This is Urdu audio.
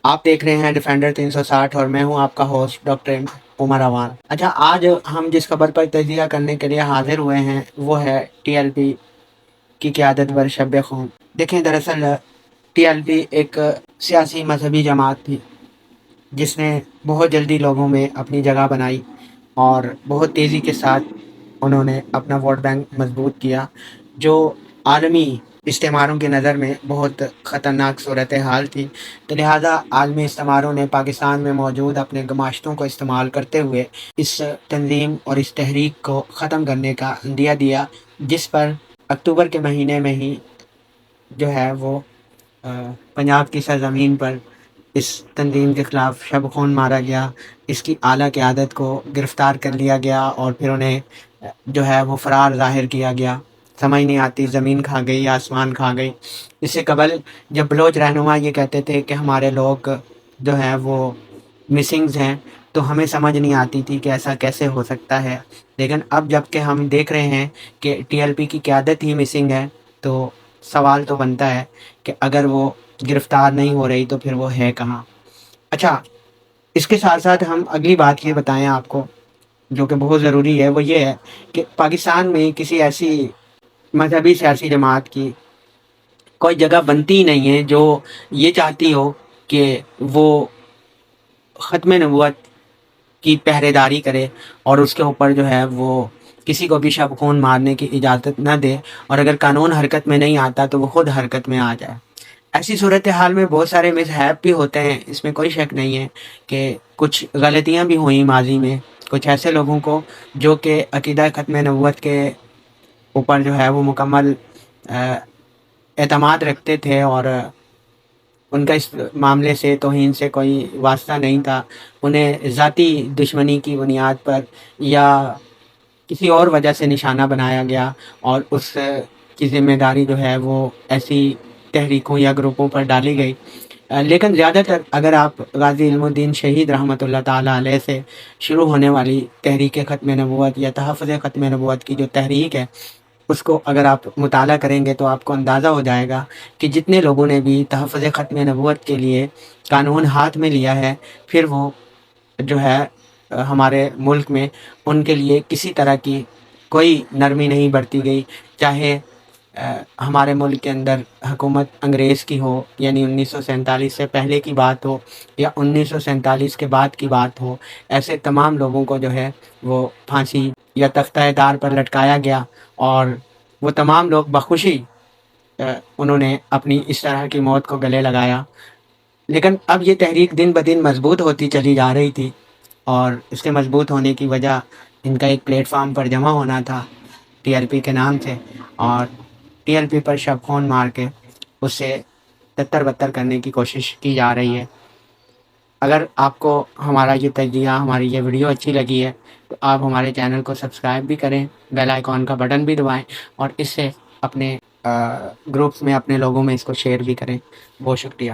آپ دیکھ رہے ہیں ڈیفینڈر 360 اور میں ہوں آپ کا ہوسٹ ڈاکٹر عمر اوان۔ اچھا، آج ہم جس خبر پر تجزیہ کرنے کے لیے حاضر ہوئے ہیں وہ ہے ٹی ایل پی کی قیادت پر شب خون۔ دیکھیں، دراصل ٹی ایل پی ایک سیاسی مذہبی جماعت تھی جس نے بہت جلدی لوگوں میں اپنی جگہ بنائی اور بہت تیزی کے ساتھ انہوں نے اپنا ووٹ بینک مضبوط کیا، جو عالمی استعماروں کی نظر میں بہت خطرناک صورتحال تھی۔ تو لہٰذا عالمی استعماروں نے پاکستان میں موجود اپنے گماشتوں کو استعمال کرتے ہوئے اس تنظیم اور اس تحریک کو ختم کرنے کا عندیہ دیا، جس پر اکتوبر کے مہینے میں ہی جو ہے وہ پنجاب کی سرزمین پر اس تنظیم کے خلاف شب خون مارا گیا۔ اس کی اعلیٰ قیادت کو گرفتار کر لیا گیا اور پھر انہیں جو ہے وہ فرار ظاہر کیا گیا۔ سمجھ نہیں آتی زمین کھا گئی یا آسمان کھا گئی۔ اس سے قبل جب بلوچ رہنما یہ کہتے تھے کہ ہمارے لوگ جو ہیں وہ مسنگز ہیں، تو ہمیں سمجھ نہیں آتی تھی کہ ایسا کیسے ہو سکتا ہے، لیکن اب جب کہ ہم دیکھ رہے ہیں کہ ٹی ایل پی کی قیادت ہی مسنگ ہے، تو سوال تو بنتا ہے کہ اگر وہ گرفتار نہیں ہو رہی تو پھر وہ ہے کہاں۔ اچھا، اس کے ساتھ ساتھ ہم اگلی بات یہ بتائیں آپ کو جو کہ بہت ضروری ہے، وہ یہ ہے کہ پاکستان میں کسی ایسی مذہبی سیاسی جماعت کی کوئی جگہ بنتی ہی نہیں ہے جو یہ چاہتی ہو کہ وہ ختم نبوت کی پہرے داری کرے اور اس کے اوپر جو ہے وہ کسی کو بھی شب خون مارنے کی اجازت نہ دے، اور اگر قانون حرکت میں نہیں آتا تو وہ خود حرکت میں آ جائے۔ ایسی صورتحال میں بہت سارے مذہب بھی ہوتے ہیں، اس میں کوئی شک نہیں ہے کہ کچھ غلطیاں بھی ہوئیں ماضی میں، کچھ ایسے لوگوں کو جو کہ عقیدہ ختم نبوت کے اوپر جو ہے وہ مکمل اعتماد رکھتے تھے اور ان کا اس معاملے سے توہین سے کوئی واسطہ نہیں تھا، انہیں ذاتی دشمنی کی بنیاد پر یا کسی اور وجہ سے نشانہ بنایا گیا اور اس کی ذمہ داری جو ہے وہ ایسی تحریکوں یا گروپوں پر ڈالی گئی۔ لیکن زیادہ تر اگر آپ غازی علم الدین شہید رحمۃ اللہ تعالیٰ علیہ سے شروع ہونے والی تحریک ختم نبوت یا تحفظ ختم نبوت کی جو تحریک ہے، اس کو اگر آپ مطالعہ کریں گے تو آپ کو اندازہ ہو جائے گا کہ جتنے لوگوں نے بھی تحفظ ختم نبوت کے لیے قانون ہاتھ میں لیا ہے، پھر وہ جو ہے ہمارے ملک میں ان کے لیے کسی طرح کی کوئی نرمی نہیں برتی گئی، چاہے ہمارے ملک کے اندر حکومت انگریز کی ہو، یعنی 1947 سے پہلے کی بات ہو یا 1947 کے بعد کی بات ہو، ایسے تمام لوگوں کو جو ہے وہ پھانسی یا تختہ دار پر لٹکایا گیا اور وہ تمام لوگ بخوشی انہوں نے اپنی اس طرح کی موت کو گلے لگایا۔ لیکن اب یہ تحریک دن بدن مضبوط ہوتی چلی جا رہی تھی، اور اس کے مضبوط ہونے کی وجہ ان کا ایک پلیٹ فارم پر جمع ہونا تھا ٹی ایل پی کے نام سے، اور ٹی ایل پی پر شب خون مار کے اس سے تتر بتر کرنے کی کوشش کی جا رہی ہے۔ اگر آپ کو ہمارا یہ تجزیہ، ہماری یہ ویڈیو اچھی لگی ہے تو آپ ہمارے چینل کو سبسکرائب بھی کریں، بیل آئیکن کا بٹن بھی دبائیں اور اس سے اپنے گروپس میں اپنے لوگوں میں اس کو شیئر بھی کریں۔ بہت شکریہ۔